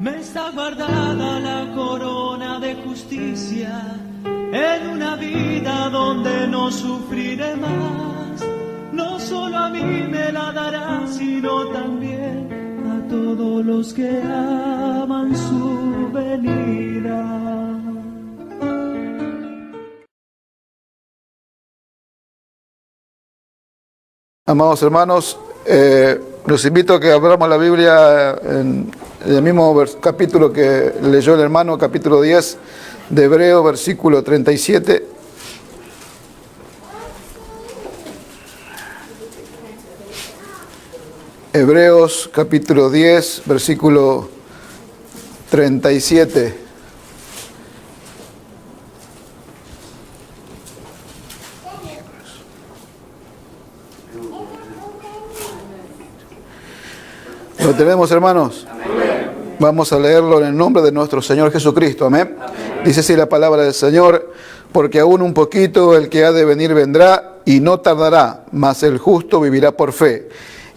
me está guardada la corona de justicia en una vida donde no sufriré más. No solo a mí me la dará, sino también a todos los que aman su venida. Amados hermanos, los invito a que abramos la Biblia en el mismo capítulo que leyó el hermano, capítulo 10 de Hebreos, versículo 37. Hebreos, capítulo 10, versículo 37. ¿Lo tenemos, hermanos? Amén. Vamos a leerlo en el nombre de nuestro Señor Jesucristo. Amén. Amén. Dice así la palabra del Señor: porque aún un poquito el que ha de venir vendrá y no tardará, mas el justo vivirá por fe.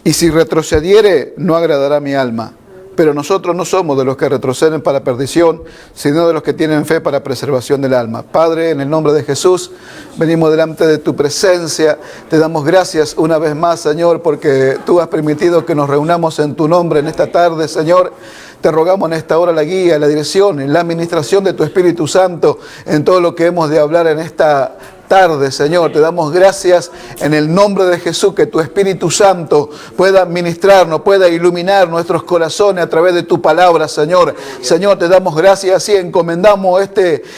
Y si retrocediere, no agradará mi alma. Pero nosotros no somos de los que retroceden para perdición, sino de los que tienen fe para preservación del alma. Padre, en el nombre de Jesús, venimos delante de tu presencia. Te damos gracias una vez más, Señor, porque tú has permitido que nos reunamos en tu nombre en esta tarde, Señor. Te rogamos en esta hora la guía, la dirección, en la administración de tu Espíritu Santo, en todo lo que hemos de hablar en esta tarde, Señor. Te damos gracias en el nombre de Jesús, que tu Espíritu Santo pueda ministrarnos, pueda iluminar nuestros corazones a través de tu palabra, Señor. Señor, te damos gracias y encomendamos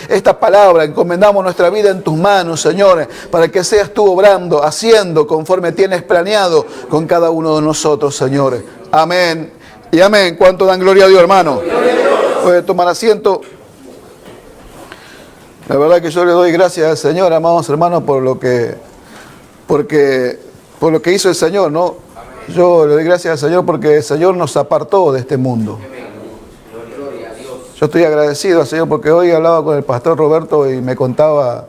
esta palabra, encomendamos nuestra vida en tus manos, Señor, para que seas tú obrando, haciendo conforme tienes planeado con cada uno de nosotros, Señor. Amén y amén. ¿Cuánto dan gloria a Dios, hermano? Puede tomar asiento. La verdad que yo le doy gracias al Señor, amados hermanos, por lo que hizo el Señor, ¿no? Yo le doy gracias al Señor porque el Señor nos apartó de este mundo. Yo estoy agradecido al Señor porque hoy hablaba con el pastor Roberto y me contaba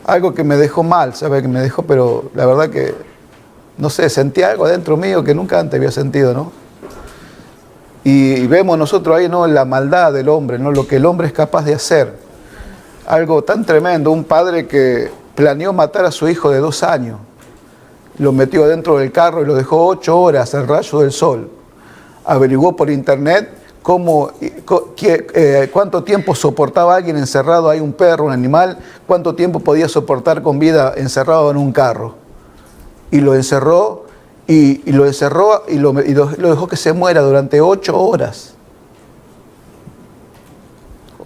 algo que me dejó mal, ¿sabe? Que me dejó, pero la verdad que, no sé, sentí algo dentro mío que nunca antes había sentido, ¿no? Y vemos nosotros ahí, ¿no? La maldad del hombre, ¿no? Lo que el hombre es capaz de hacer. Algo tan tremendo, un padre que planeó matar a su hijo de 2 años, lo metió dentro del carro y lo dejó 8 horas al rayo del sol. Averiguó por internet cuánto tiempo soportaba alguien encerrado ahí, un perro, un animal, cuánto tiempo podía soportar con vida encerrado en un carro. Y lo encerró y lo dejó que se muera durante 8 horas.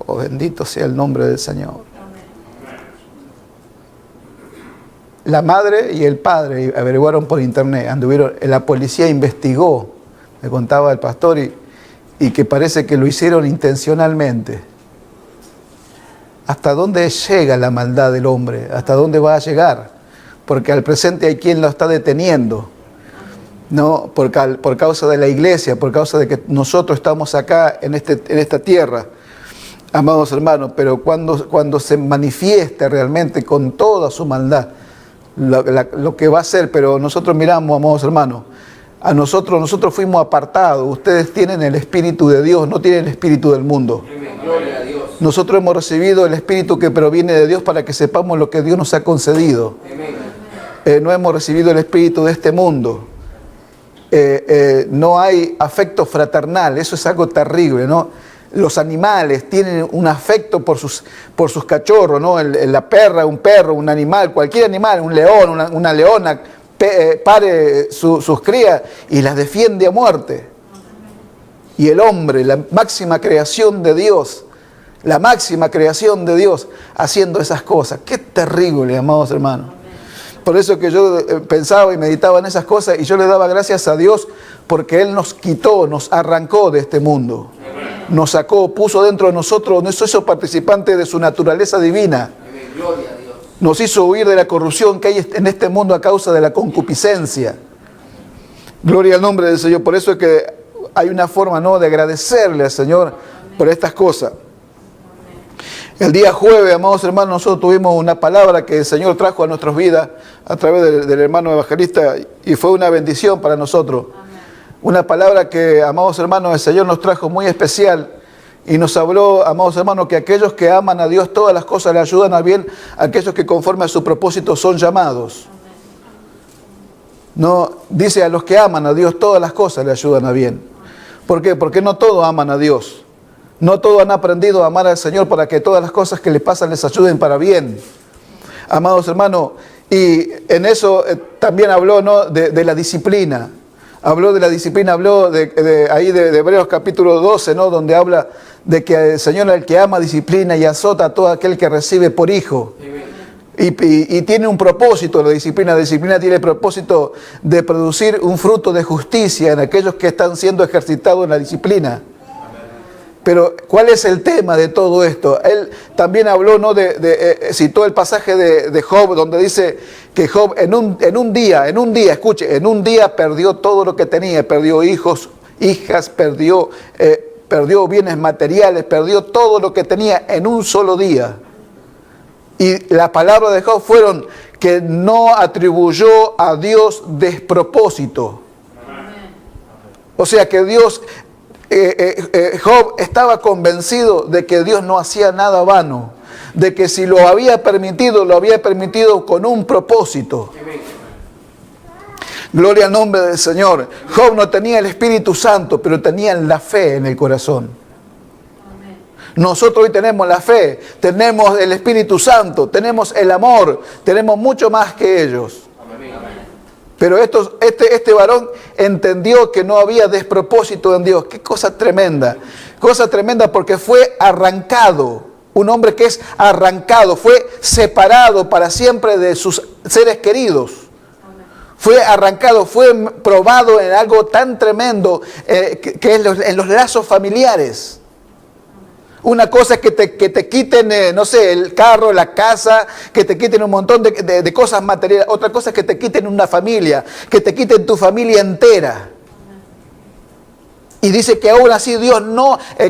Oh, bendito sea el nombre del Señor. La madre y el padre averiguaron por internet, anduvieron, la policía investigó, me contaba el pastor, y que parece que lo hicieron intencionalmente. ¿Hasta dónde llega la maldad del hombre? ¿Hasta dónde va a llegar? Porque al presente hay quien lo está deteniendo, ¿no? Por causa de la iglesia, por causa de que nosotros estamos acá en esta tierra. Amados hermanos, pero cuando se manifieste realmente con toda su maldad lo que va a ser, pero nosotros miramos, amados hermanos, nosotros fuimos apartados, ustedes tienen el Espíritu de Dios, no tienen el Espíritu del mundo. Gloria a Dios. Nosotros hemos recibido el Espíritu que proviene de Dios para que sepamos lo que Dios nos ha concedido. No hemos recibido el Espíritu de este mundo. No hay afecto fraternal, eso es algo terrible, ¿no? Los animales tienen un afecto por sus cachorros, ¿no? La perra, un perro, un animal, cualquier animal, un león, una leona, pare sus crías y las defiende a muerte. Y el hombre, la máxima creación de Dios, haciendo esas cosas. Qué terrible, amados hermanos. Por eso que yo pensaba y meditaba en esas cosas y yo le daba gracias a Dios porque Él nos quitó, nos arrancó de este mundo. Nos sacó, puso dentro de nosotros, nos hizo participantes de su naturaleza divina. Gloria a Dios. Nos hizo huir de la corrupción que hay en este mundo a causa de la concupiscencia. Gloria al nombre del Señor. Por eso es que hay una forma, ¿no?, de agradecerle al Señor por estas cosas. El día jueves, amados hermanos, nosotros tuvimos una palabra que el Señor trajo a nuestras vidas a través del hermano evangelista y fue una bendición para nosotros. Una palabra que, amados hermanos, el Señor nos trajo muy especial Y nos habló, amados hermanos, que aquellos que aman a Dios, todas las cosas le ayudan a bien, aquellos que conforme a su propósito son llamados. No, dice a los que aman a Dios, todas las cosas le ayudan a bien. ¿Por qué? Porque no todos aman a Dios. No todos han aprendido a amar al Señor para que todas las cosas que les pasan les ayuden para bien. Amados hermanos, y en eso también habló, ¿no?, de la disciplina. Habló de la disciplina, habló de Hebreos capítulo 12, ¿no?, donde habla de que el Señor es el que ama, disciplina y azota a todo aquel que recibe por hijo. Y tiene un propósito la disciplina. La disciplina tiene el propósito de producir un fruto de justicia en aquellos que están siendo ejercitados en la disciplina. Pero, ¿cuál es el tema de todo esto? Él también habló, ¿no?, citó el pasaje de Job, donde dice que Job en un día, escuche, en un día perdió todo lo que tenía, perdió hijos, hijas, perdió bienes materiales, perdió todo lo que tenía en un solo día. Y la palabra de Job fueron que no atribuyó a Dios despropósito. O sea que Job estaba convencido de que Dios no hacía nada vano, de que si lo había permitido con un propósito. Gloria al nombre del Señor. Job no tenía el Espíritu Santo, pero tenía la fe en el corazón. Nosotros hoy tenemos la fe, tenemos el Espíritu Santo, tenemos el amor, tenemos mucho más que ellos. Pero este varón entendió que no había despropósito en Dios. Qué cosa tremenda porque fue arrancado. Un hombre que es arrancado, fue separado para siempre de sus seres queridos. Fue arrancado, fue probado en algo tan tremendo que es en los lazos familiares. Una cosa es que te quiten, no sé, el carro, la casa, que te quiten un montón de cosas materiales. Otra cosa es que te quiten una familia, que te quiten tu familia entera. Y dice que aún así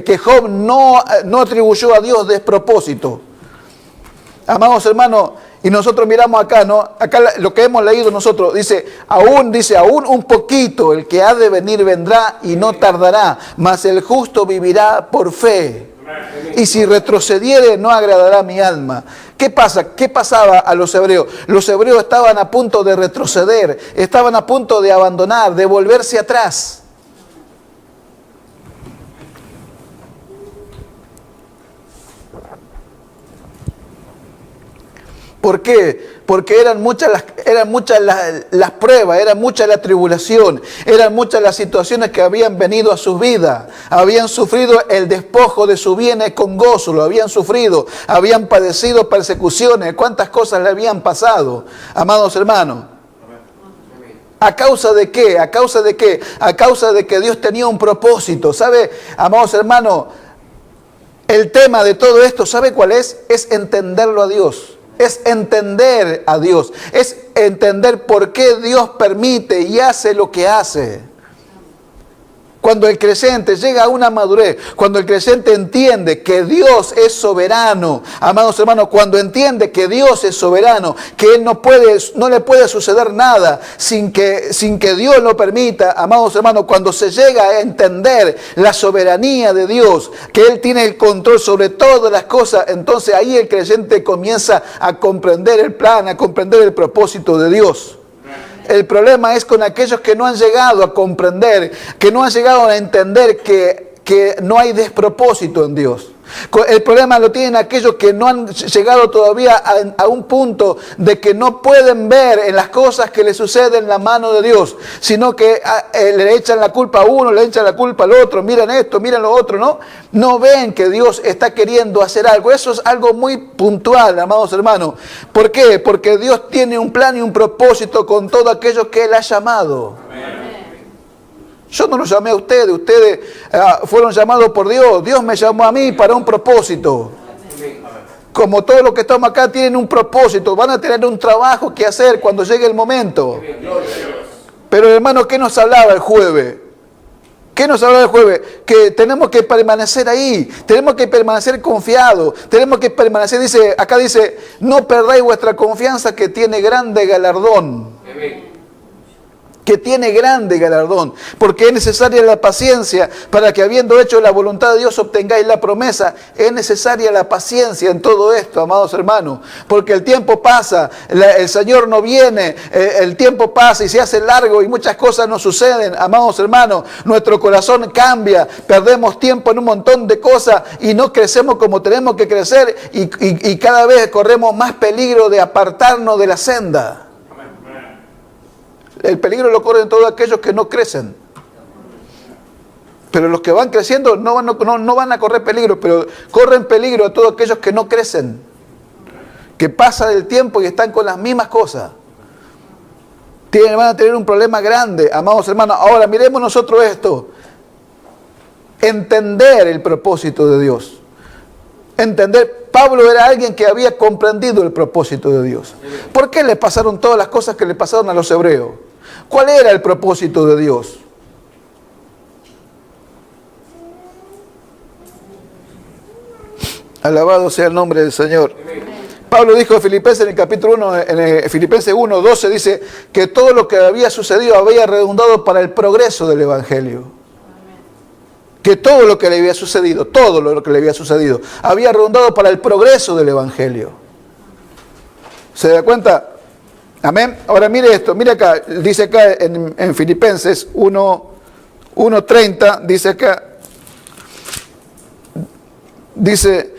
que Job no atribuyó a Dios despropósito. Amados hermanos, y nosotros miramos acá, ¿no? Acá lo que hemos leído nosotros, dice, aún un poquito, el que ha de venir vendrá y no tardará, mas el justo vivirá por fe. Y si retrocediere, no agradará mi alma. ¿Qué pasa? ¿Qué pasaba a los hebreos? Los hebreos estaban a punto de retroceder, estaban a punto de abandonar, de volverse atrás. ¿Por qué? Porque eran muchas las pruebas, era mucha la tribulación, eran muchas las situaciones que habían venido a sus vidas. Habían sufrido el despojo de sus bienes con gozo, lo habían sufrido, habían padecido persecuciones, cuántas cosas le habían pasado, amados hermanos. ¿A causa de qué? ¿A causa de qué? A causa de que Dios tenía un propósito. ¿Sabe, amados hermanos? El tema de todo esto, ¿sabe cuál es? Es entenderlo a Dios. Es entender a Dios, es entender por qué Dios permite y hace lo que hace. Cuando el creyente llega a una madurez, cuando el creyente entiende que Dios es soberano, amados hermanos, cuando entiende que Dios es soberano, que Él no le puede suceder nada sin que Dios lo permita, amados hermanos, cuando se llega a entender la soberanía de Dios, que Él tiene el control sobre todas las cosas, entonces ahí el creyente comienza a comprender el plan, a comprender el propósito de Dios. El problema es con aquellos que no han llegado a comprender, que no han llegado a entender que no hay despropósito en Dios. El problema lo tienen aquellos que no han llegado todavía a un punto de que no pueden ver en las cosas que les suceden la mano de Dios, sino que le echan la culpa a uno, le echan la culpa al otro, miren esto, miren lo otro, ¿no? No ven que Dios está queriendo hacer algo. Eso es algo muy puntual, amados hermanos. ¿Por qué? Porque Dios tiene un plan y un propósito con todos aquellos que Él ha llamado. Amén. Yo no los llamé a ustedes fueron llamados por Dios. Dios me llamó a mí para un propósito. Como todos los que estamos acá tienen un propósito, van a tener un trabajo que hacer cuando llegue el momento. Pero hermano, ¿qué nos hablaba el jueves? ¿Qué nos hablaba el jueves? Que tenemos que permanecer ahí, tenemos que permanecer confiados, tenemos que permanecer, acá dice, no perdáis vuestra confianza que tiene grande galardón. que tiene grande galardón, porque es necesaria la paciencia para que habiendo hecho la voluntad de Dios obtengáis la promesa. Es necesaria la paciencia en todo esto, amados hermanos, porque el tiempo pasa, el Señor no viene, el tiempo pasa y se hace largo y muchas cosas nos suceden, amados hermanos, nuestro corazón cambia, perdemos tiempo en un montón de cosas y no crecemos como tenemos que crecer y cada vez corremos más peligro de apartarnos de la senda. El peligro lo corren todos aquellos que no crecen. Pero los que van creciendo no van a correr peligro, pero corren peligro a todos aquellos que no crecen. Que pasa el tiempo y están con las mismas cosas. Van a tener un problema grande, amados hermanos. Ahora miremos nosotros esto. Entender el propósito de Dios. Entender, Pablo era alguien que había comprendido el propósito de Dios. ¿Por qué le pasaron todas las cosas que le pasaron a los hebreos? ¿Cuál era el propósito de Dios? Alabado sea el nombre del Señor. Pablo dijo en Filipenses, en el capítulo 1, en Filipenses 1, 12, dice que todo lo que había sucedido había redundado para el progreso del Evangelio. Que todo lo que le había sucedido, había redundado para el progreso del Evangelio. ¿Se da cuenta? Amén. Ahora mire esto, mire acá, dice acá en Filipenses 1:30, dice acá, dice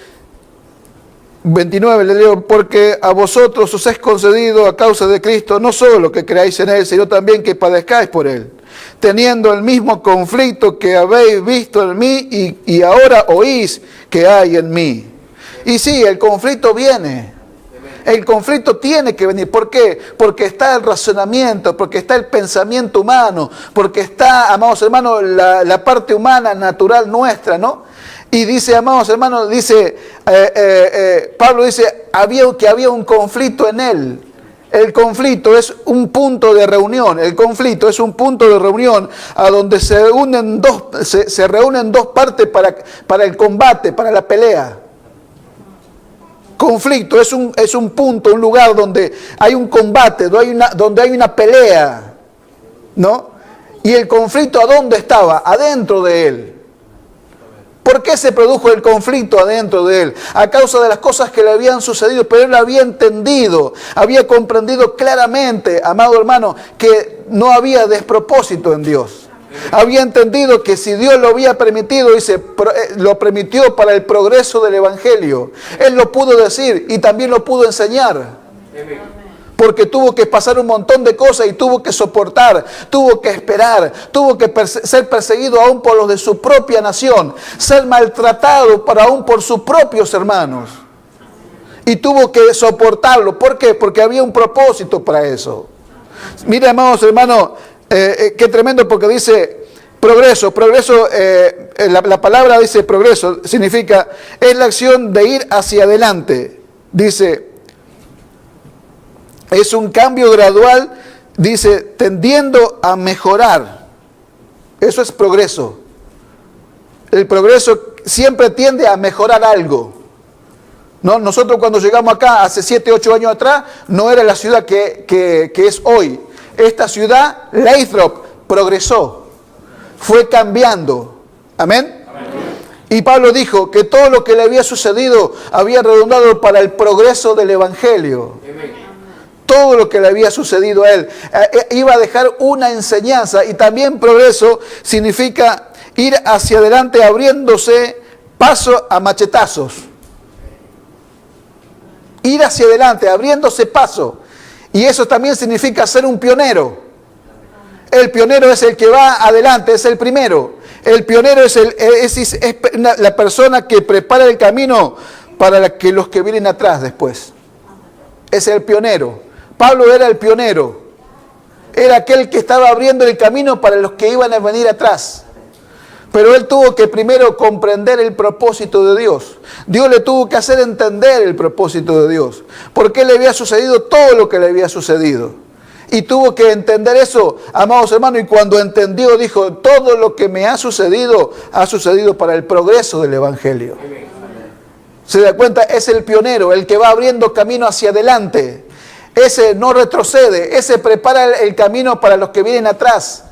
29, le leo, porque a vosotros os es concedido a causa de Cristo no solo que creáis en Él, sino también que padezcáis por Él, teniendo el mismo conflicto que habéis visto en mí y ahora oís que hay en mí. Y sí, el conflicto viene. El conflicto tiene que venir. ¿Por qué? Porque está el razonamiento, porque está el pensamiento humano, porque está, amados hermanos, la parte humana natural nuestra, ¿no? Y dice, amados hermanos, dice, Pablo dice, había un conflicto en él. El conflicto es un punto de reunión. El conflicto es un punto de reunión a donde se reúnen dos partes para el combate, para la pelea. Conflicto es un punto, un lugar donde hay un combate, donde hay una pelea, ¿no? Y el conflicto, ¿a dónde estaba? Adentro de él. ¿Por qué se produjo el conflicto adentro de él? A causa de las cosas que le habían sucedido, pero él había entendido, había comprendido claramente, amado hermano, que no había despropósito en Dios. Había entendido que si Dios lo había permitido, dice, lo permitió para el progreso del Evangelio. Él lo pudo decir y también lo pudo enseñar. Porque tuvo que pasar un montón de cosas y tuvo que soportar, tuvo que esperar, tuvo que ser perseguido aún por los de su propia nación, ser maltratado aún por sus propios hermanos. Y tuvo que soportarlo. ¿Por qué? Porque había un propósito para eso. Mira, amados hermanos, qué tremendo, porque dice progreso. Progreso, la palabra dice progreso, significa, es la acción de ir hacia adelante. Dice, es un cambio gradual, dice, tendiendo a mejorar. Eso es progreso. El progreso siempre tiende a mejorar algo. ¿No? Nosotros cuando llegamos acá, hace 7, 8 años atrás, no era la ciudad que es hoy. Esta ciudad, Lathrop, progresó, fue cambiando. ¿Amén? Amén. Y Pablo dijo que todo lo que le había sucedido había redundado para el progreso del Evangelio. Amén. Todo lo que le había sucedido a él iba a dejar una enseñanza, y también progreso significa ir hacia adelante abriéndose paso a machetazos. Ir hacia adelante abriéndose paso. Y eso también significa ser un pionero. El pionero es el que va adelante, es el primero. El pionero es la persona que prepara el camino para que los que vienen atrás después. Es el pionero. Pablo era el pionero. Era aquel que estaba abriendo el camino para los que iban a venir atrás. Pero él tuvo que primero comprender el propósito de Dios. Dios le tuvo que hacer entender el propósito de Dios. ¿Por qué le había sucedido todo lo que le había sucedido? Y tuvo que entender eso, amados hermanos. Y cuando entendió, dijo, todo lo que me ha sucedido para el progreso del Evangelio. ¿Se da cuenta? Es el pionero, el que va abriendo camino hacia adelante. ese no retrocede, ese prepara el camino para los que vienen atrás.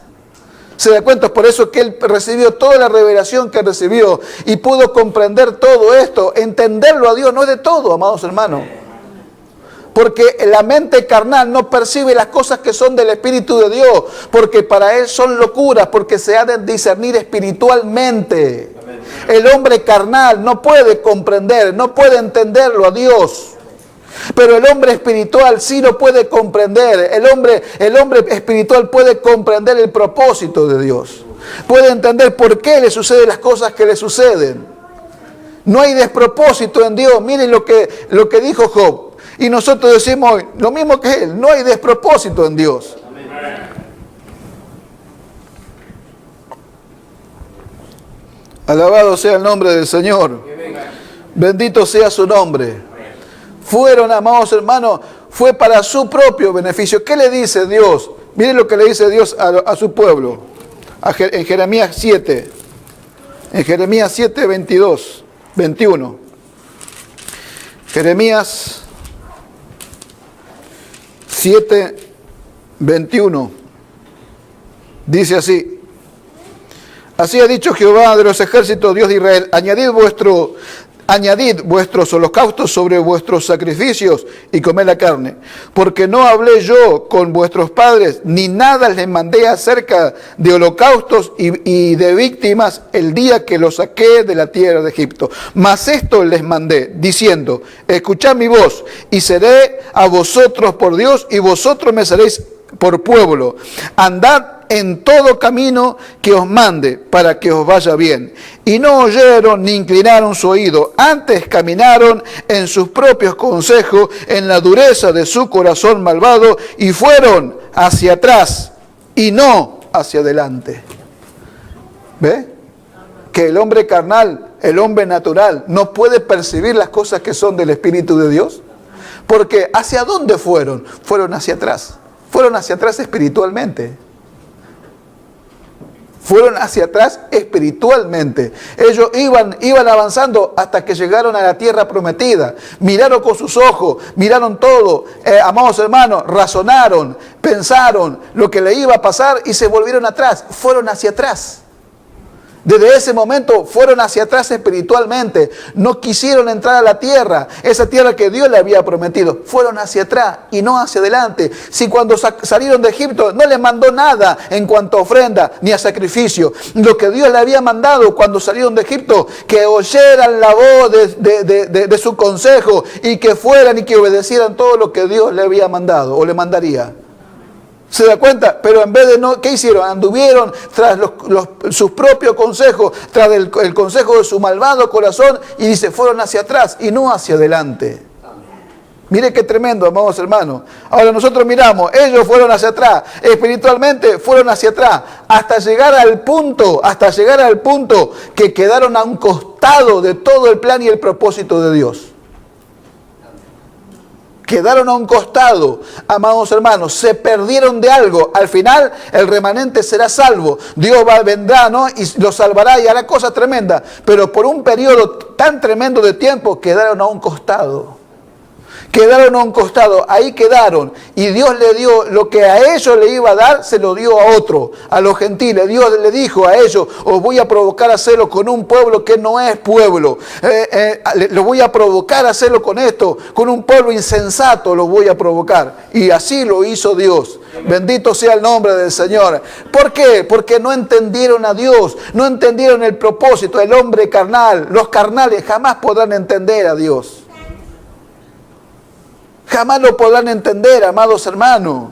Se da cuenta, por eso que él recibió toda la revelación que recibió y pudo comprender todo esto. Entenderlo a Dios no es de todo, amados hermanos. Porque la mente carnal no percibe las cosas que son del Espíritu de Dios, porque para él son locuras, porque se ha de discernir espiritualmente. El hombre carnal no puede comprender, no puede entenderlo a Dios. Pero el hombre espiritual sí lo puede comprender. El hombre espiritual puede comprender el propósito de Dios. Puede entender por qué le suceden las cosas que le suceden. No hay despropósito en Dios. Miren lo que dijo Job. Y nosotros decimos hoy lo mismo que él. No hay despropósito en Dios. Alabado sea el nombre del Señor. Bendito sea su nombre. Fueron, amados hermanos, fue para su propio beneficio. ¿Qué le dice Dios? Miren lo que le dice Dios a su pueblo. En Jeremías 7. En Jeremías 7, 22, 21. Jeremías 7, 21. Dice así. Así ha dicho Jehová de los ejércitos, Dios de Israel, añadid vuestros holocaustos sobre vuestros sacrificios y comed la carne. Porque no hablé yo con vuestros padres, ni nada les mandé acerca de holocaustos y de víctimas el día que los saqué de la tierra de Egipto. Mas esto les mandé, diciendo, escuchad mi voz, y seré a vosotros por Dios, y vosotros me seréis por pueblo. Andad en todo camino que os mande, para que os vaya bien. Y no oyeron ni inclinaron su oído, antes caminaron en sus propios consejos, en la dureza de su corazón malvado, y fueron hacia atrás y no hacia adelante. ¿Ve? Que el hombre carnal, el hombre natural, no puede percibir las cosas que son del Espíritu de Dios. Porque ¿hacia dónde fueron? Fueron hacia atrás. Fueron hacia atrás espiritualmente. Fueron hacia atrás espiritualmente. Ellos iban avanzando hasta que llegaron a la tierra prometida. Miraron con sus ojos, miraron todo. Amados hermanos, razonaron, pensaron lo que le iba a pasar y se volvieron atrás. Fueron hacia atrás. Desde ese momento fueron hacia atrás espiritualmente. No quisieron entrar a la tierra, esa tierra que Dios le había prometido. Fueron hacia atrás y no hacia adelante. Si cuando salieron de Egipto no les mandó nada en cuanto a ofrenda ni a sacrificio. Lo que Dios le había mandado cuando salieron de Egipto, que oyeran la voz de su consejo y que fueran y que obedecieran todo lo que Dios le había mandado o le mandaría. ¿Se da cuenta? Pero en vez de no, ¿qué hicieron? Anduvieron tras sus propios consejos, tras el consejo de su malvado corazón, y dice, fueron hacia atrás y no hacia adelante. Mire qué tremendo, amados hermanos. Ahora nosotros miramos, ellos fueron hacia atrás, espiritualmente fueron hacia atrás, hasta llegar al punto que quedaron a un costado de todo el plan y el propósito de Dios. Quedaron a un costado, amados hermanos, se perdieron de algo. Al final el remanente será salvo. Dios vendrá, ¿no? Y lo salvará y hará cosas tremendas. Pero por un periodo tan tremendo de tiempo quedaron a un costado. Quedaron a un costado, ahí quedaron. Y Dios le dio lo que a ellos le iba a dar, se lo dio a otro, a los gentiles. Dios le dijo a ellos, os voy a provocar a hacerlo con un pueblo que no es pueblo. Lo voy a provocar a hacerlo con esto, con un pueblo insensato lo voy a provocar. Y así lo hizo Dios. Bendito sea el nombre del Señor. ¿Por qué? Porque no entendieron a Dios, no entendieron el propósito. El hombre carnal, los carnales jamás podrán entender a Dios. Jamás lo podrán entender, amados hermanos.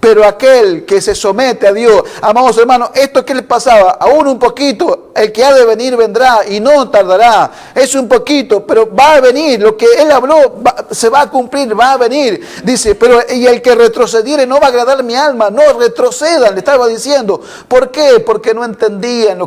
Pero aquel que se somete a Dios, amados hermanos, esto que les pasaba, aún un poquito, el que ha de venir vendrá y no tardará. Es un poquito, pero va a venir. Lo que él habló se va a cumplir, va a venir. Dice, pero y el que retrocediere no va a agradar mi alma. No retrocedan, le estaba diciendo. ¿Por qué? Porque no entendían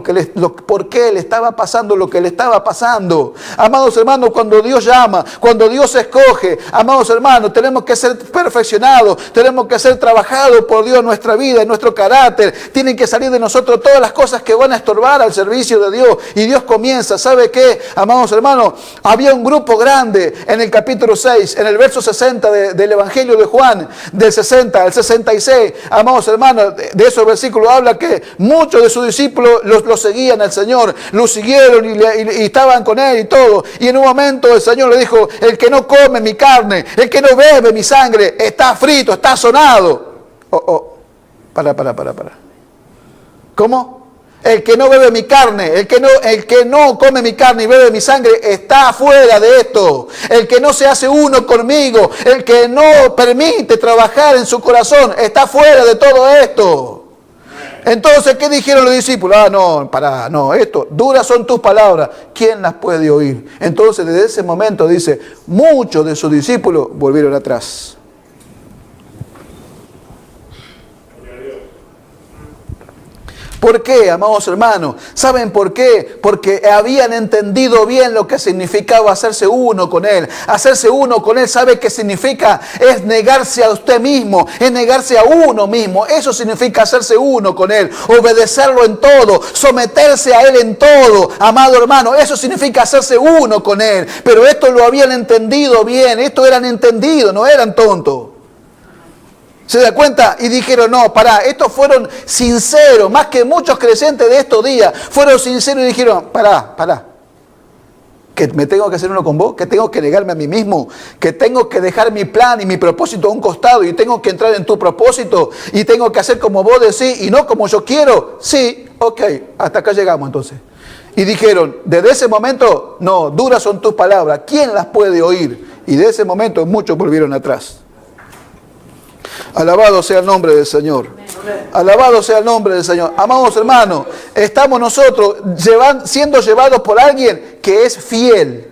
por qué le estaba pasando lo que le estaba pasando. Amados hermanos, cuando Dios llama, cuando Dios escoge, amados hermanos, tenemos que ser perfeccionados, tenemos que ser trabajados por Dios en nuestra vida, en nuestro carácter. Tienen que salir de nosotros todas las cosas que van a estorbar al servicio servicio de Dios. Y Dios comienza, ¿sabe qué? Amados hermanos, había un grupo grande en el capítulo 6, en el verso 60 del Evangelio de Juan, del 60 al 66. Amados hermanos, de esos versículos habla que muchos de sus discípulos lo seguían al Señor, lo siguieron y estaban con Él y todo. Y en un momento el Señor le dijo, el que no come mi carne, el que no bebe mi sangre, está frito, está sonado. Para. ¿Cómo? El que no bebe mi carne, el que no come mi carne y bebe mi sangre, está fuera de esto. El que no se hace uno conmigo, el que no permite trabajar en su corazón, está fuera de todo esto. Entonces, ¿qué dijeron los discípulos? Esto, duras son tus palabras, ¿quién las puede oír? Entonces, desde ese momento, dice, muchos de sus discípulos volvieron atrás. ¿Por qué, amados hermanos? ¿Saben por qué? Porque habían entendido bien lo que significaba hacerse uno con Él. Hacerse uno con Él, ¿sabe qué significa? Es negarse a usted mismo, es negarse a uno mismo. Eso significa hacerse uno con Él, obedecerlo en todo, someterse a Él en todo. Amado hermano, eso significa hacerse uno con Él. Pero esto lo habían entendido bien, esto eran entendidos, no eran tontos. ¿Se da cuenta? Y dijeron, estos fueron sinceros, más que muchos creyentes de estos días, fueron sinceros y dijeron, que me tengo que hacer uno con vos, que tengo que negarme a mí mismo, que tengo que dejar mi plan y mi propósito a un costado y tengo que entrar en tu propósito y tengo que hacer como vos decís y no como yo quiero. Sí, ok, hasta acá llegamos entonces. Y dijeron, desde ese momento, no, duras son tus palabras, ¿quién las puede oír? Y de ese momento muchos volvieron atrás. Alabado sea el nombre del Señor. Alabado sea el nombre del Señor. Amados hermanos, estamos nosotros siendo llevados por alguien que es fiel.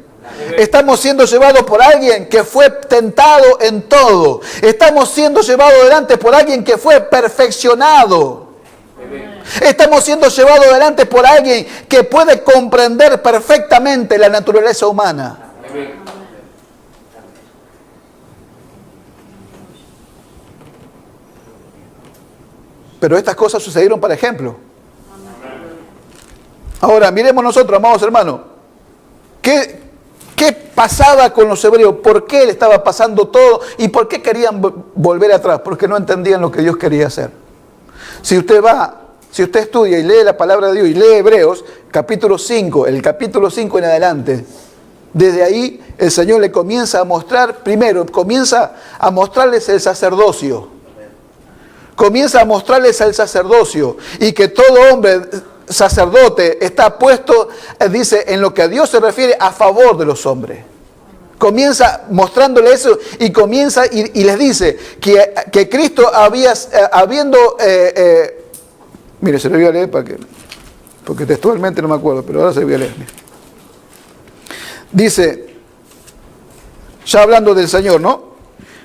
Estamos siendo llevados por alguien que fue tentado en todo. Estamos siendo llevados adelante por alguien que fue perfeccionado. Estamos siendo llevados adelante por alguien que puede comprender perfectamente la naturaleza humana. Pero estas cosas sucedieron para ejemplo. Ahora, miremos nosotros, amados hermanos, ¿qué pasaba con los hebreos? ¿Por qué le estaba pasando todo? ¿Y por qué querían volver atrás? Porque no entendían lo que Dios quería hacer. Si usted estudia y lee la palabra de Dios y lee Hebreos, capítulo 5, el capítulo 5 en adelante, desde ahí el Señor le comienza a mostrar, comienza a mostrarles el sacerdocio. Comienza a mostrarles el sacerdocio y que todo hombre sacerdote está puesto, dice, en lo que a Dios se refiere, a favor de los hombres. Comienza mostrándole eso y comienza y les dice que Cristo mire, se lo voy a leer porque textualmente no me acuerdo, pero ahora se lo voy a leer. Dice, ya hablando del Señor, ¿no?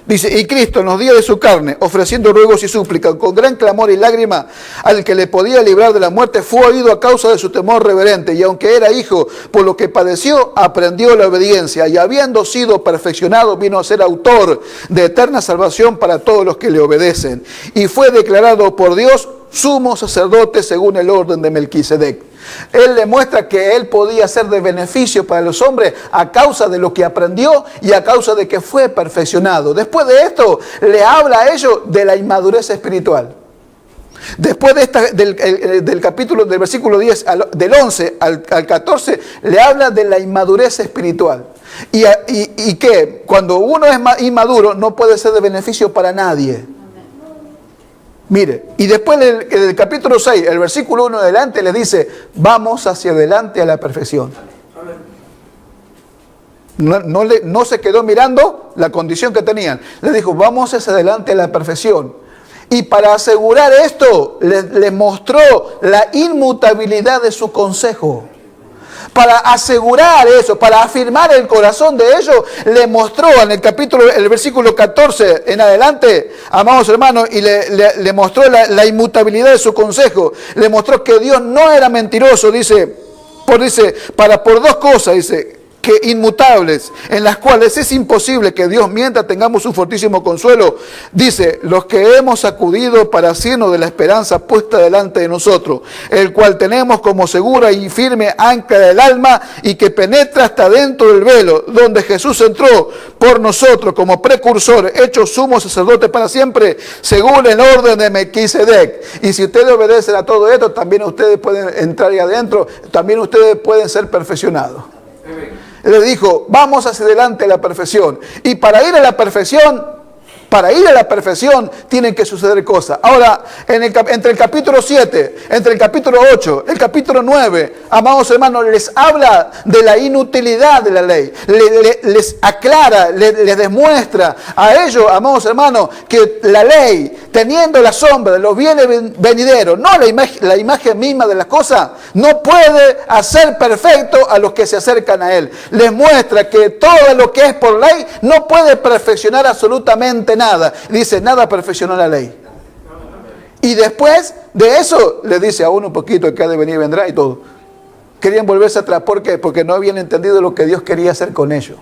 Dice, y Cristo en los días de su carne, ofreciendo ruegos y súplicas, con gran clamor y lágrima, al que le podía librar de la muerte, fue oído a causa de su temor reverente, y aunque era hijo, por lo que padeció, aprendió la obediencia, y habiendo sido perfeccionado, vino a ser autor de eterna salvación para todos los que le obedecen. Y fue declarado por Dios sumo sacerdote según el orden de Melquisedec. Él le muestra que él podía ser de beneficio para los hombres a causa de lo que aprendió y a causa de que fue perfeccionado. Después de esto, le habla a ellos de la inmadurez espiritual. Después de del capítulo, del versículo 10, del 11 al 14, le habla de la inmadurez espiritual. Y que cuando uno es inmaduro, no puede ser de beneficio para nadie. Mire, y después el capítulo 6, el versículo 1 adelante, le dice, vamos hacia adelante a la perfección. No se quedó mirando la condición que tenían. Le dijo, vamos hacia adelante a la perfección. Y para asegurar esto, le mostró la inmutabilidad de su consejo. Para asegurar eso, para afirmar el corazón de ellos, le mostró en el versículo 14 en adelante, amados hermanos, y le mostró la inmutabilidad de su consejo. Le mostró que Dios no era mentiroso, dice, por dos cosas, dice, que inmutables, en las cuales es imposible que Dios mienta, tengamos un fortísimo consuelo. Dice, los que hemos acudido para asirnos de la esperanza puesta delante de nosotros, el cual tenemos como segura y firme ancla del alma y que penetra hasta dentro del velo, donde Jesús entró por nosotros como precursor, hecho sumo sacerdote para siempre, según el orden de Melquisedec. Y si ustedes obedecen a todo esto, también ustedes pueden entrar ahí adentro, también ustedes pueden ser perfeccionados. Le dijo, vamos hacia adelante a la perfección. Y para ir a la perfección, tienen que suceder cosas. Ahora, entre el capítulo 7, entre el capítulo 8, el capítulo 9, amados hermanos, les habla de la inutilidad de la ley. Les aclara, les demuestra a ellos, amados hermanos, que la ley, teniendo la sombra de los bienes venideros, no la imagen misma de las cosas, no puede hacer perfecto a los que se acercan a él. Les muestra que todo lo que es por ley no puede perfeccionar absolutamente nada. Dice, nada perfeccionó la ley. Y después de eso, le dice a uno un poquito, el que ha de venir vendrá y todo. Querían volverse atrás. ¿Por qué? Porque no habían entendido lo que Dios quería hacer con ellos.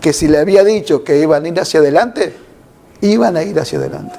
Que si le había dicho que iban a ir hacia adelante, iban a ir hacia adelante.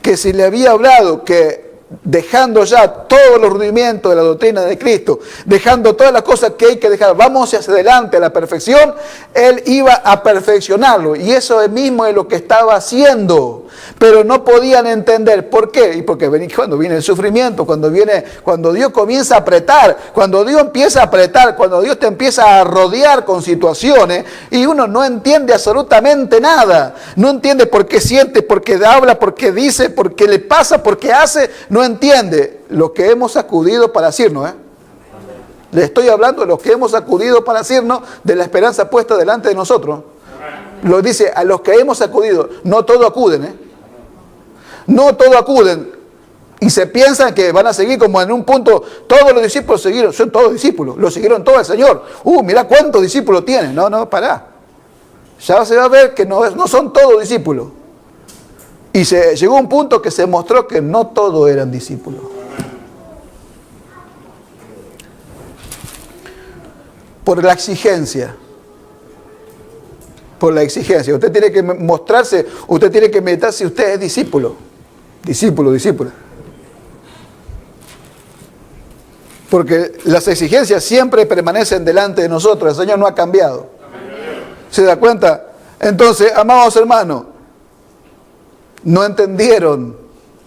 Que si le había hablado que dejando ya todos los rudimentos de la doctrina de Cristo, dejando todas las cosas que hay que dejar, vamos hacia adelante a la perfección, Él iba a perfeccionarlo. Y eso mismo es lo que estaba haciendo. Pero no podían entender. ¿Por qué? Y porque cuando viene el sufrimiento, cuando Dios comienza a apretar, cuando Dios empieza a apretar, cuando Dios te empieza a rodear con situaciones y uno no entiende absolutamente nada. No entiende por qué siente, por qué habla, por qué dice, por qué le pasa, por qué hace. No entiende lo que hemos acudido para asirnos. Le estoy hablando de los que hemos acudido para asirnos de la esperanza puesta delante de nosotros. Lo dice, a los que hemos acudido. No todos acuden. No todos acuden. Y se piensan que van a seguir como en un punto. Todos los discípulos siguieron. Son todos discípulos. Lo siguieron todo el Señor. Mirá cuántos discípulos tienen. No, pará. Ya se va a ver que no son todos discípulos. Y llegó un punto que se mostró que no todos eran discípulos. Por la exigencia. Por la exigencia. Usted tiene que mostrarse, usted tiene que meditar si usted es discípulo. Discípulo. Porque las exigencias siempre permanecen delante de nosotros. El Señor no ha cambiado. ¿Se da cuenta? Entonces, amados hermanos, no entendieron,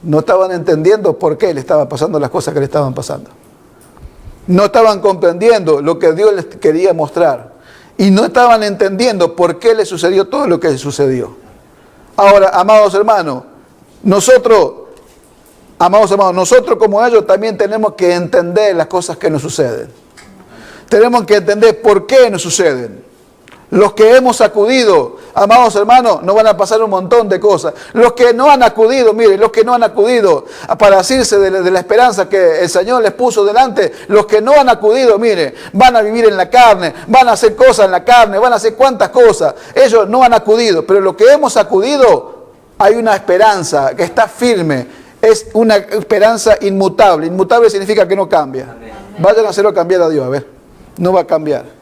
no estaban entendiendo por qué le estaban pasando las cosas que le estaban pasando. No estaban comprendiendo lo que Dios les quería mostrar. Y no estaban entendiendo por qué le sucedió todo lo que le sucedió. Ahora, amados hermanos, nosotros como ellos también tenemos que entender las cosas que nos suceden. Tenemos que entender por qué nos suceden. Los que hemos acudido, amados hermanos, nos van a pasar un montón de cosas. Los que no han acudido, miren, los que no han acudido para asirse de la esperanza que el Señor les puso delante, los que no han acudido, miren, van a vivir en la carne, van a hacer cosas en la carne, van a hacer cuantas cosas. Ellos no han acudido, pero los que hemos acudido, hay una esperanza que está firme. Es una esperanza inmutable. Inmutable significa que no cambia. Vayan a hacerlo cambiar a Dios, a ver. No va a cambiar.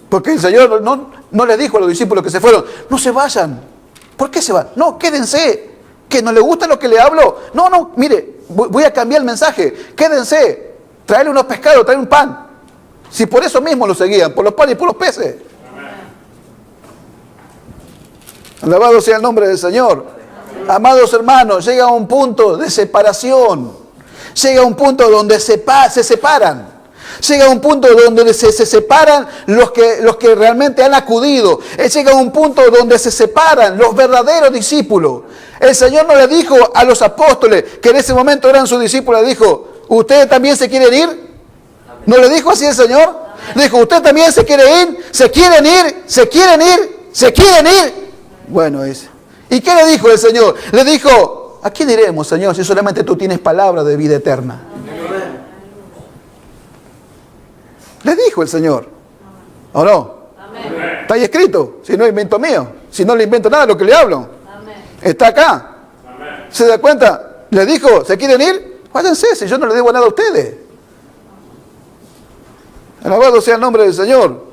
Porque el Señor no les dijo a los discípulos que se fueron, no se vayan. ¿Por qué se van? No, quédense. ¿Que no les gusta lo que le hablo? No, mire, voy a cambiar el mensaje. Quédense. Traerle unos pescados, traer un pan. Si por eso mismo lo seguían, por los panes y por los peces. Alabado sea el nombre del Señor. Amados hermanos, llega a un punto de separación. Llega a un punto donde se separan. Llega a un punto donde se separan los que realmente han acudido. Llega a un punto donde se separan los verdaderos discípulos. El Señor no le dijo a los apóstoles, que en ese momento eran sus discípulos, le dijo, ¿ustedes también se quieren ir? ¿No le dijo así el Señor? Le dijo, ¿usted también se quiere ir? ¿Se quieren ir? ¿Se quieren ir? ¿Se quieren ir? Bueno, es. ¿Y qué le dijo el Señor? Le dijo, ¿a quién iremos, Señor, si solamente tú tienes palabra de vida eterna? Le dijo el Señor. ¿O no? Amén. Está ahí escrito. Si no es invento mío. Si no le invento nada de lo que le hablo. Amén. Está acá. Amén. ¿Se da cuenta? Le dijo, ¿se quieren ir? Váyanse, si yo no le debo nada a ustedes. Alabado sea el nombre del Señor.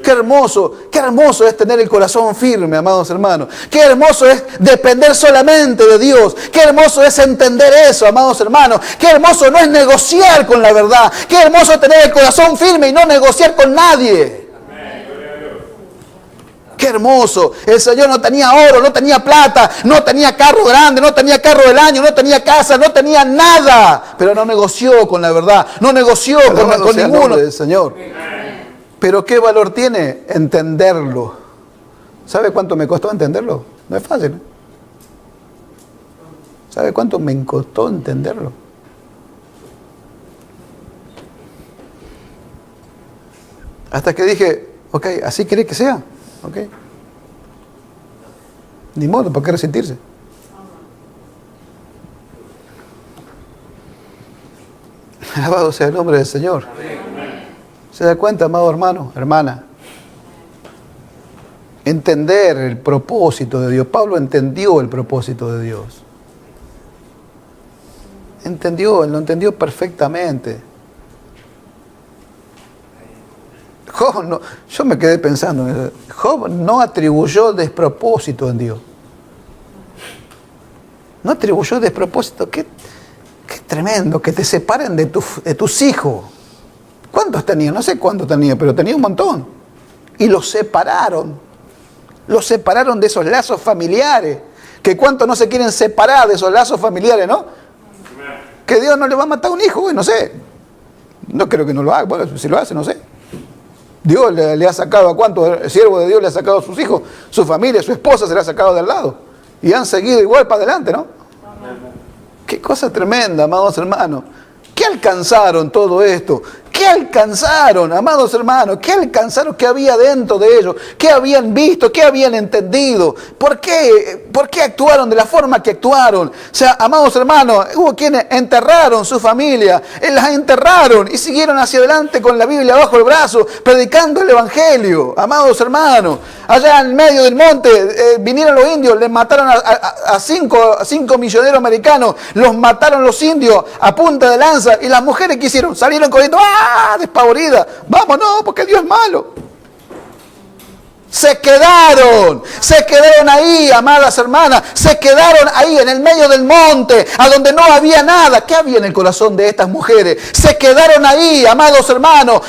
Qué hermoso es tener el corazón firme, amados hermanos. Qué hermoso es depender solamente de Dios. Qué hermoso es entender eso, amados hermanos. Qué hermoso no es negociar con la verdad. Qué hermoso es tener el corazón firme y no negociar con nadie. Qué hermoso. El Señor no tenía oro, no tenía plata, no tenía carro grande, no tenía carro del año, no tenía casa, no tenía nada. Pero no negoció con la verdad, no negoció con ninguno del Señor. Pero ¿qué valor tiene entenderlo? ¿Sabe cuánto me costó entenderlo? No es fácil. ¿Sabe cuánto me costó entenderlo? Hasta que dije, ok, ¿así quiere que sea? Ok. Ni modo, ¿por qué resentirse? Alabado sea el nombre del Señor. ¿Se da cuenta, amado hermano, hermana? Entender el propósito de Dios. Pablo entendió el propósito de Dios. Él lo entendió perfectamente. Job no, yo me quedé pensando, Job no atribuyó despropósito en Dios. No atribuyó despropósito. Qué tremendo, que te separen de tus hijos. ¿Cuántos tenía? No sé cuántos tenía, pero tenía un montón. Y los separaron. Los separaron de esos lazos familiares. Que cuántos no se quieren separar de esos lazos familiares, ¿no? Que Dios no le va a matar a un hijo, no sé. No creo que no lo haga. Bueno, si lo hace, no sé. Dios le ha sacado a cuántos, el siervo de Dios le ha sacado a sus hijos, su familia, su esposa se le ha sacado de al lado. Y han seguido igual para adelante, ¿no? Qué cosa tremenda, amados hermanos. ¿Qué alcanzaron todo esto? ¿Qué alcanzaron, amados hermanos? ¿Qué alcanzaron? ¿Qué había dentro de ellos? ¿Qué habían visto? ¿Qué habían entendido? ¿Por qué actuaron de la forma que actuaron? O sea, amados hermanos, hubo quienes enterraron su familia, las enterraron y siguieron hacia adelante con la Biblia bajo el brazo, predicando el Evangelio. Amados hermanos, allá en medio del monte vinieron los indios, les mataron a cinco misioneros americanos, los mataron los indios a punta de lanza, y las mujeres que hicieron, salieron corriendo, ¡ah! Despavorida, vámonos, porque Dios es malo. Se quedaron ahí, amadas hermanas, se quedaron ahí en el medio del monte, a donde no había nada. ¿Qué había en el corazón de estas mujeres? Se quedaron ahí, amados hermanos.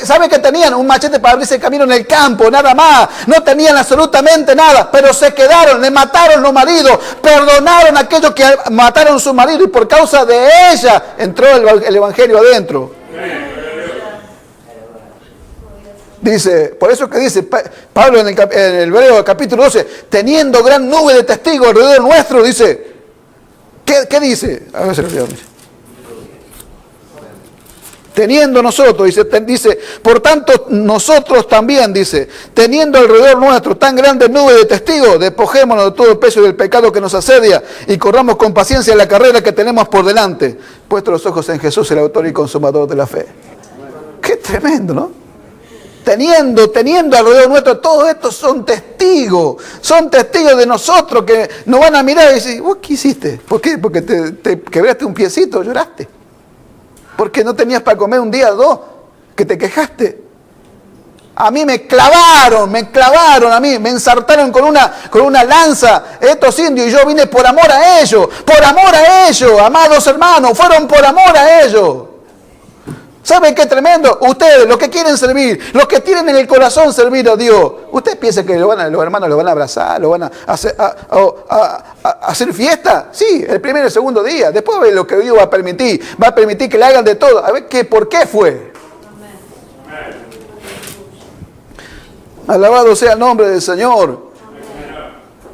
¿Saben que tenían? Un machete para abrirse camino en el campo, nada más. No tenían absolutamente nada, pero se quedaron, le mataron los maridos, perdonaron a aquellos que mataron a su marido, y por causa de ella entró el Evangelio adentro. Dice, por eso que dice Pablo en el Hebreo capítulo 12, teniendo gran nube de testigos alrededor nuestro, dice, ¿qué dice? A ver si lo olvidó. Teniendo nosotros, dice, por tanto nosotros también, dice, teniendo alrededor nuestro tan grande nube de testigos, despojémonos de todo el peso del pecado que nos asedia y corramos con paciencia la carrera que tenemos por delante, puestos los ojos en Jesús, el autor y consumador de la fe. Qué tremendo, ¿no? Teniendo alrededor nuestro, todos estos son testigos de nosotros, que nos van a mirar y decir, ¿vos qué hiciste? ¿Por qué? Porque te quebraste un piecito, lloraste. Porque no tenías para comer un día o dos, que te quejaste. A mí me clavaron a mí, me ensartaron con una lanza estos indios, y yo vine por amor a ellos, amados hermanos, fueron por amor a ellos. ¿Saben qué tremendo? Ustedes, los que quieren servir, los que tienen en el corazón servir a Dios, ¿ustedes piensan que los hermanos lo van a abrazar, lo van a hacer fiesta? Sí, el primer y el segundo día. Después ve lo que Dios va a permitir que le hagan de todo. A ver por qué fue. Alabado sea el nombre del Señor.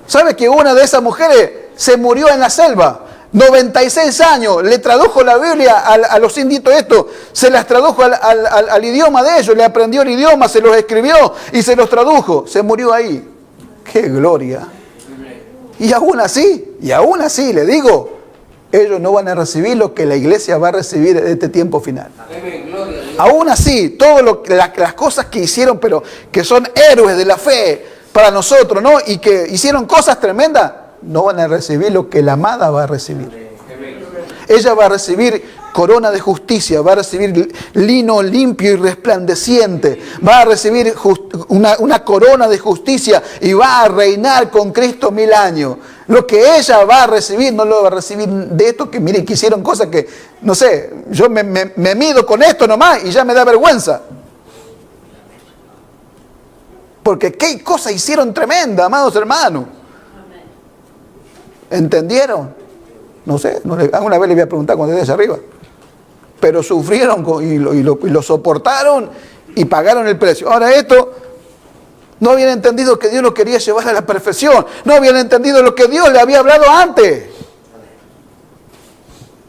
¿Sabe que una de esas mujeres se murió en la selva? 96 años, le tradujo la Biblia a los inditos esto, se las tradujo al idioma de ellos, le aprendió el idioma, se los escribió y se los tradujo, se murió ahí. ¡Qué gloria! Y aún así, le digo, ellos no van a recibir lo que la iglesia va a recibir en este tiempo final. Aún así, todas las cosas que hicieron, pero que son héroes de la fe para nosotros, ¿no? Y que hicieron cosas tremendas, no van a recibir lo que la amada va a recibir. Ella va a recibir corona de justicia, va a recibir lino limpio y resplandeciente, va a recibir una corona de justicia y va a reinar con Cristo 1000 años. Lo que ella va a recibir, no lo va a recibir de esto que, miren, que hicieron cosas que, no sé, yo me mido con esto nomás y ya me da vergüenza. Porque qué cosa hicieron tremenda, amados hermanos. ¿Entendieron? No sé, alguna vez le voy a preguntar cuando esté allá arriba. Pero sufrieron y lo soportaron y pagaron el precio. Ahora esto, no habían entendido que Dios lo quería llevar a la perfección. No habían entendido lo que Dios le había hablado antes.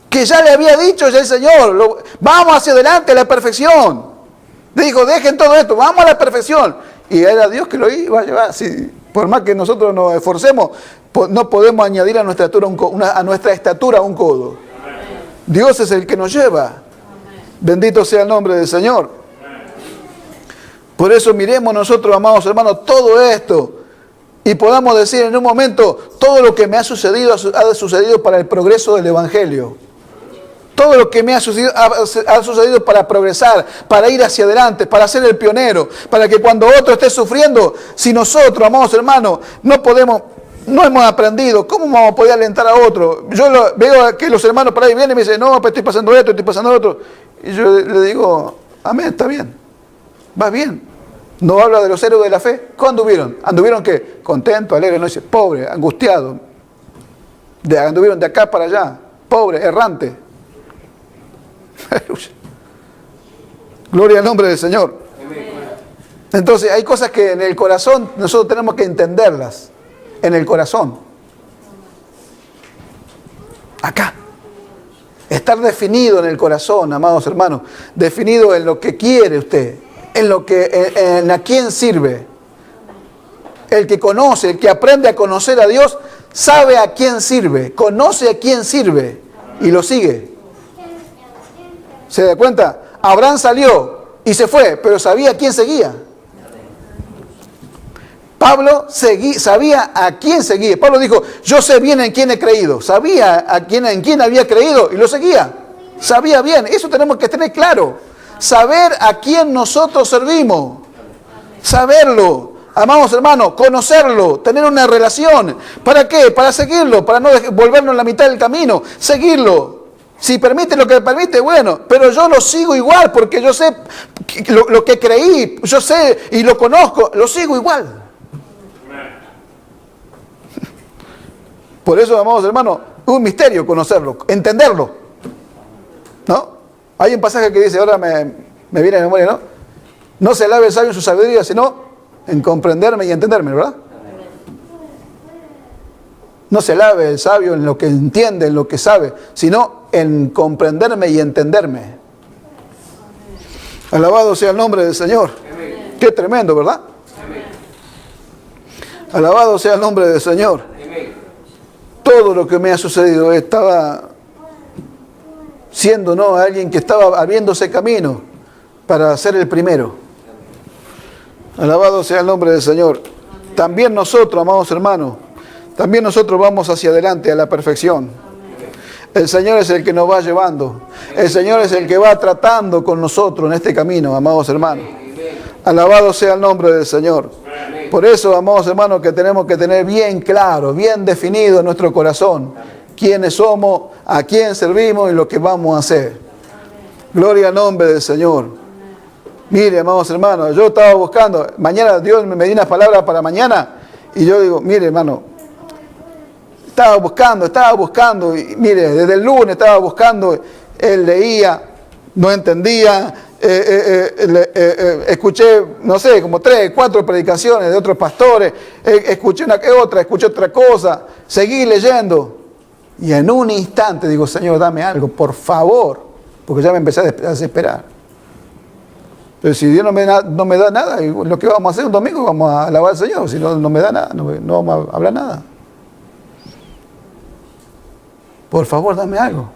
Que ya le había dicho ya el Señor, vamos hacia adelante a la perfección. Le dijo, dejen todo esto, vamos a la perfección. Y era Dios que lo iba a llevar. Sí, por más que nosotros nos esforcemos, no podemos añadir a nuestra estatura un codo. Dios es el que nos lleva. Bendito sea el nombre del Señor. Por eso miremos nosotros, amados hermanos, todo esto y podamos decir en un momento, todo lo que me ha sucedido para el progreso del Evangelio. Todo lo que me ha sucedido para progresar, para ir hacia adelante, para ser el pionero, para que cuando otro esté sufriendo, si nosotros, amados hermanos, no hemos aprendido, ¿cómo vamos a poder alentar a otro? Yo veo que los hermanos por ahí vienen y me dicen, no, pues estoy pasando esto, estoy pasando otro. Y yo le digo, amén, está bien, va bien. No habla de los héroes de la fe. ¿Cómo anduvieron? ¿Anduvieron qué? Contento, alegre, no dice, pobre, angustiado. Anduvieron de acá para allá, pobre, errante. Gloria al nombre del Señor. Entonces hay cosas que en el corazón nosotros tenemos que entenderlas. En el corazón. Acá. Estar definido en el corazón, amados hermanos. Definido en lo que quiere usted. En a quién sirve. El que conoce, el que aprende a conocer a Dios, sabe a quién sirve. Conoce a quién sirve. Y lo sigue. ¿Se da cuenta? Abraham salió y se fue, pero sabía a quién seguía. Pablo sabía a quién seguía. Pablo dijo, yo sé bien en quién he creído. Sabía en quién había creído y lo seguía. Sabía bien. Eso tenemos que tener claro. Saber a quién nosotros servimos. Saberlo. Amados hermanos, conocerlo, tener una relación. ¿Para qué? Para seguirlo, para no volvernos en la mitad del camino. Seguirlo. Si permite lo que permite, bueno, pero yo lo sigo igual porque yo sé lo que creí, yo sé y lo conozco, lo sigo igual. Por eso, amados hermanos, es un misterio conocerlo, entenderlo. ¿No? Hay un pasaje que dice, ahora me viene a memoria, ¿no? No se alabe el sabio en su sabiduría, sino en comprenderme y entenderme, ¿verdad? No se alabe el sabio en lo que entiende, en lo que sabe, sino en comprenderme y entenderme. Alabado sea el nombre del Señor. Amén. Qué tremendo, ¿verdad? Amén. Alabado sea el nombre del Señor. Amén. Todo lo que me ha sucedido estaba siendo, ¿no?, alguien que estaba abriéndose camino para ser el primero. Alabado sea el nombre del Señor. Amén. También nosotros, amados hermanos, también nosotros vamos hacia adelante a la perfección. El Señor es el que nos va llevando. El Señor es el que va tratando con nosotros en este camino, amados hermanos. Alabado sea el nombre del Señor. Por eso, amados hermanos, que tenemos que tener bien claro, bien definido en nuestro corazón quiénes somos, a quién servimos y lo que vamos a hacer. Gloria al nombre del Señor. Mire, amados hermanos, yo estaba buscando, mañana Dios me dio unas palabras para mañana y yo digo, mire, hermano, estaba buscando, y mire, desde el lunes estaba buscando, él leía, no entendía, escuché, no sé, como 3, 4 predicaciones de otros pastores, escuché otra cosa, seguí leyendo, y en un instante digo, Señor, dame algo, por favor, porque ya me empecé a desesperar. Pero si Dios no me da nada, lo que vamos a hacer un domingo, vamos a alabar al Señor, si no me da nada, no vamos a hablar nada. Por favor, dame algo.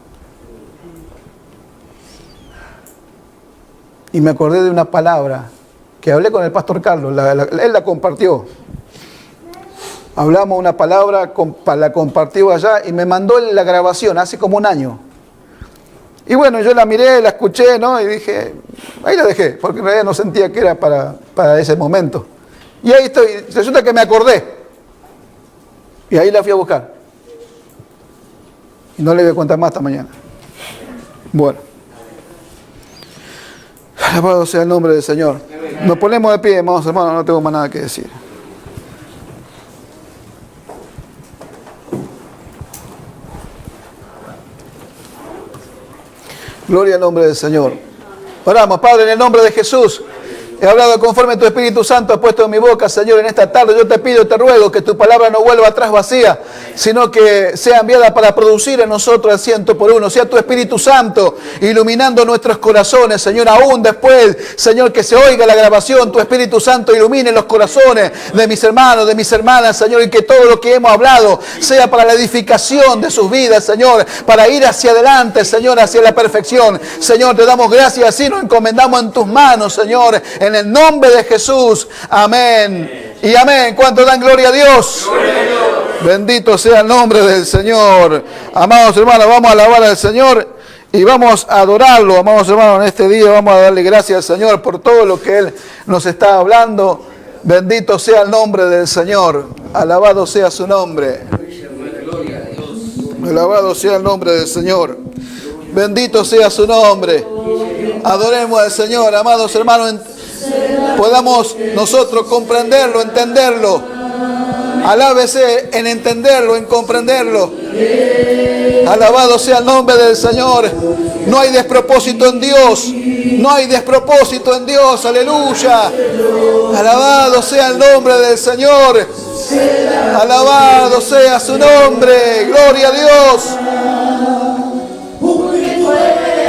Y me acordé de una palabra que hablé con el pastor Carlos, él la compartió. Hablamos una palabra, la compartió allá y me mandó la grabación hace como un año. Y bueno, yo la miré, la escuché, ¿no? Y dije, ahí la dejé, porque en realidad no sentía que era para ese momento. Y ahí estoy, resulta que me acordé. Y ahí la fui a buscar. Y no le voy a contar más hasta mañana. Bueno. Alabado sea el nombre del Señor. Nos ponemos de pie, hermanos, no tengo más nada que decir. Gloria al nombre del Señor. Oramos, Padre, en el nombre de Jesús. He hablado conforme tu Espíritu Santo ha puesto en mi boca, Señor, en esta tarde. Yo te pido, te ruego que tu palabra no vuelva atrás vacía, sino que sea enviada para producir en nosotros al 100%. Sea tu Espíritu Santo iluminando nuestros corazones, Señor, aún después, Señor, que se oiga la grabación, tu Espíritu Santo ilumine los corazones de mis hermanos, de mis hermanas, Señor, y que todo lo que hemos hablado sea para la edificación de sus vidas, Señor, para ir hacia adelante, Señor, hacia la perfección. Señor, te damos gracias, así nos encomendamos en tus manos, Señor, en el nombre de Jesús. Amén. Y amén. ¿Cuánto dan gloria a Dios? Gloria a Dios. Bendito sea el nombre del Señor. Amados hermanos, vamos a alabar al Señor y vamos a adorarlo. Amados hermanos, en este día vamos a darle gracias al Señor por todo lo que Él nos está hablando. Bendito sea el nombre del Señor. Alabado sea su nombre. Alabado sea el nombre del Señor. Bendito sea su nombre. Adoremos al Señor, amados hermanos. Podamos nosotros comprenderlo, entenderlo. Alábese en entenderlo, en comprenderlo. Alabado sea el nombre del Señor. No hay despropósito en Dios. No hay despropósito en Dios. Aleluya. Alabado sea el nombre del Señor. Alabado sea su nombre. Gloria a Dios.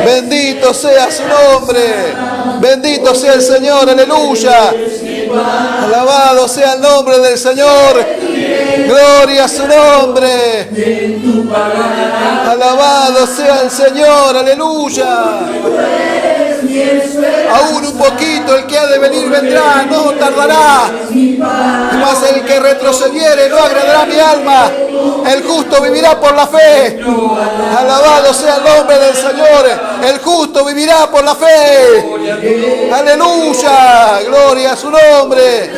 Bendito sea su nombre. Bendito sea el Señor. Aleluya. Alabado sea el nombre del Señor. Gloria a su nombre. Alabado sea el Señor. Aleluya. Aún un poquito, el que ha de venir vendrá, no tardará. Mas el que retrocediere no agradará a mi alma. El justo vivirá por la fe. Alabado sea el nombre del Señor. El justo vivirá por la fe. Aleluya. Gloria a su nombre.